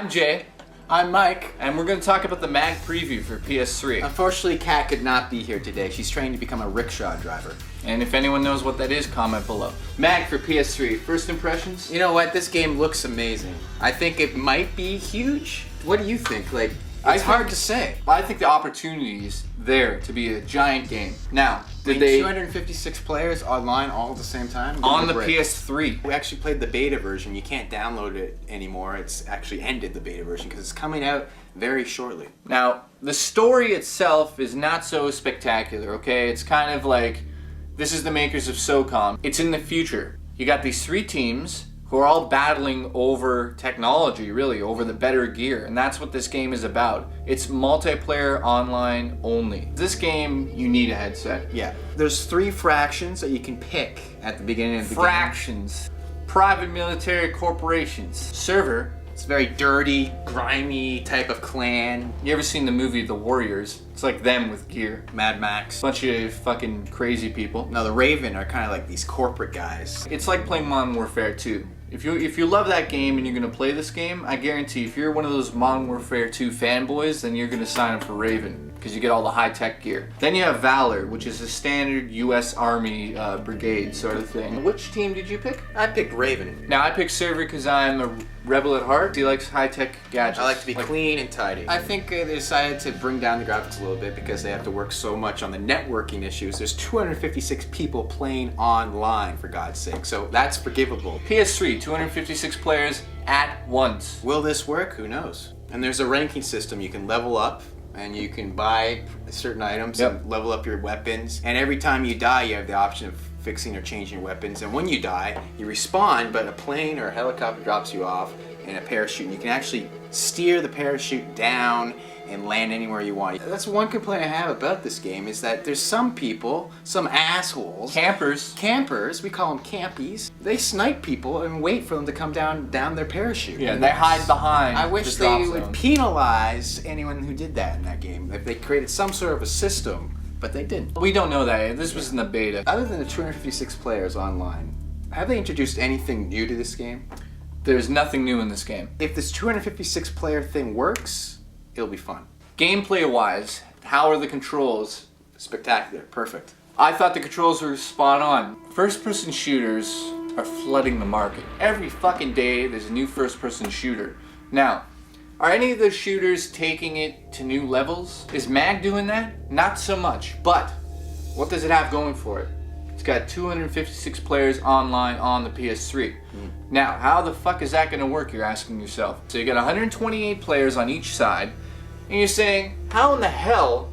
I'm Jay, I'm Mike. and we're going to talk about the M.A.G preview for PS3. Unfortunately, Kat could not be here today. She's training to become a rickshaw driver. And if anyone knows what that is, comment below. M.A.G for PS3, first impressions? You know what? This game looks amazing. I think it might be huge. What do you think? It's hard to say. I think the opportunity is there to be a giant game. Now, did 256 players online all at the same time? On the PS3. We actually played the beta version. You can't download it anymore. It's actually ended the beta version because it's coming out very shortly. Now, the story itself is not so spectacular, okay? It's kind of like, this is the makers of SOCOM. It's in the future. You got these three teams who are all battling over technology, really, over the better gear. And that's what this game is about. It's multiplayer online only. This game, you need a headset. Yeah. There's 3 fractions that you can pick at the beginning of the Fractions. Private military corporations. Server. It's a very dirty, grimy type of clan. You ever seen the movie The Warriors? It's like them with gear. Mad Max. Bunch of fucking crazy people. Now the Raven are kind of like these corporate guys. It's like playing Modern Warfare 2. If you love that game and you're gonna play this game, I guarantee if you're one of those Modern Warfare 2 fanboys, then you're gonna sign up for Raven because you get all the high-tech gear. Then you have Valor, which is a standard U.S. Army brigade sort of thing. Which team did you pick? I picked Raven. Now I picked Server because I'm a rebel at heart. He likes high-tech gadgets. I like to be clean and tidy. I think they decided to bring down the graphics a little bit because they have to work so much on the networking issues. There's 256 people playing online, for God's sake, so that's forgivable. PS3, 256 players at once. Will this work? Who knows? And there's a ranking system. You can level up and you can buy certain items and level up your weapons. And every time you die, you have the option of fixing or changing your weapons. And when you die, you respawn, but a plane or a helicopter drops you off in a parachute. And you can actually steer the parachute down and land anywhere you want. That's one complaint I have about this game is that there's some people, some assholes. Campers, we call them campies. They snipe people and wait for them to come down their parachute. Yeah, they hide behind. I wish they would penalize anyone who did that in that game. If they created some sort of a system, but they didn't. We don't know that. This was in the beta. Other than the 256 players online, have they introduced anything new to this game? There's nothing new in this game. If this 256 player thing works, it'll be fun. Gameplay wise, how are the controls? Spectacular, perfect. I thought the controls were spot on. First person shooters are flooding the market. Every fucking day there's a new first person shooter. Now, are any of those shooters taking it to new levels? Is M.A.G doing that? Not so much, but what does it have going for it? It's got 256 players online on the PS3. Now, how the fuck is that gonna work, you're asking yourself? So you got 128 players on each side, and you're saying, how in the hell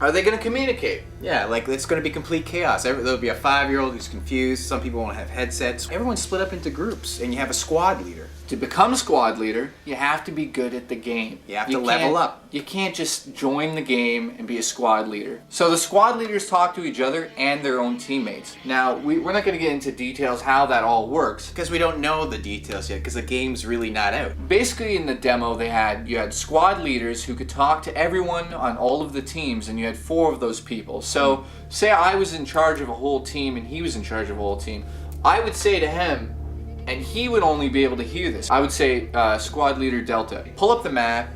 are they gonna communicate? Yeah, like it's gonna be complete chaos. There'll be a 5-year-old who's confused, some people won't have headsets. Everyone's split up into groups, and you have a squad leader. To become squad leader, you have to be good at the game. You have to level up. You can't just join the game and be a squad leader. So the squad leaders talk to each other and their own teammates. Now, we're not going to get into details how that all works. Because we don't know the details yet, because the game's really not out. Basically, in the demo, you had squad leaders who could talk to everyone on all of the teams, and you had 4 of those people. So, say I was in charge of a whole team and he was in charge of a whole team. I would say to him, and he would only be able to hear this. I would say, Squad Leader Delta, pull up the map,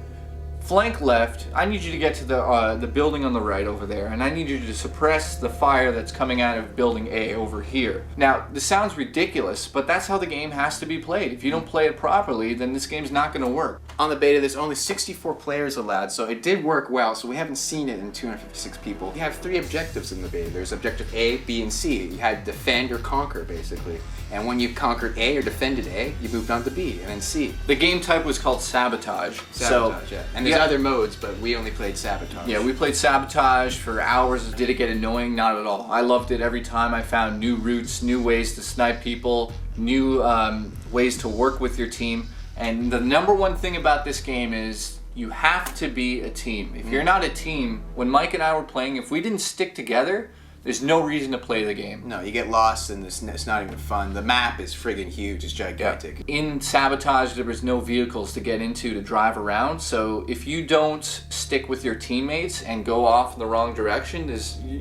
flank left. I need you to get to the building on the right over there, and I need you to suppress the fire that's coming out of building A over here. Now, this sounds ridiculous, but that's how the game has to be played. If you don't play it properly, then this game's not going to work. On the beta, there's only 64 players allowed, so it did work well, so we haven't seen it in 256 people. You have 3 objectives in the beta. There's objective A, B, and C. You had defend or conquer, basically. And when you conquered A or defended A, you moved on to B and then C. The game type was called Sabotage. Yeah. And there's other modes, but we only played Sabotage. Yeah, we played Sabotage for hours. Did it get annoying? Not at all. I loved it every time I found new routes, new ways to snipe people, new ways to work with your team. And the number one thing about this game is you have to be a team. If you're not a team, when Mike and I were playing, if we didn't stick together, there's no reason to play the game. No, you get lost and it's not even fun. The map is friggin' huge, it's gigantic. Yeah. In Sabotage, there was no vehicles to get into to drive around, so if you don't stick with your teammates and go off in the wrong direction,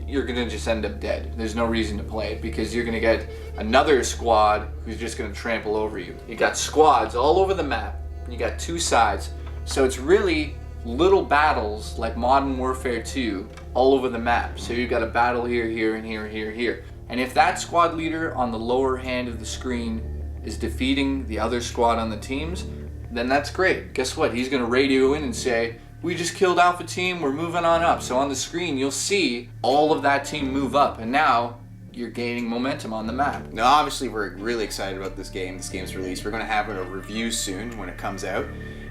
you're gonna just end up dead. There's no reason to play it because you're gonna get another squad who's just gonna trample over you. You got squads all over the map. You got two sides. So it's really little battles like Modern Warfare 2 all over the map. So you've got a battle here, here, and here, here, here. And if that squad leader on the lower hand of the screen is defeating the other squad on the teams, then that's great. Guess what? He's going to radio in and say, we just killed Alpha Team, we're moving on up. So on the screen, you'll see all of that team move up. And now you're gaining momentum on the map. Now, obviously, we're really excited about this game, this game's release. We're going to have a review soon when it comes out.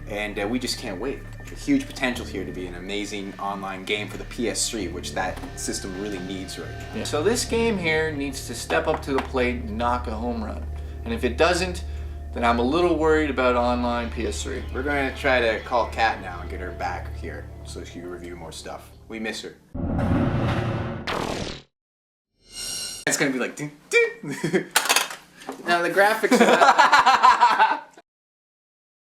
And we just can't wait. A huge potential here to be an amazing online game for the PS3, which that system really needs right now. Yeah. So this game here needs to step up to the plate and knock a home run. And if it doesn't, then I'm a little worried about online PS3. We're going to try to call Kat now and get her back here so she can review more stuff. We miss her. It's going to be like... Now the graphics...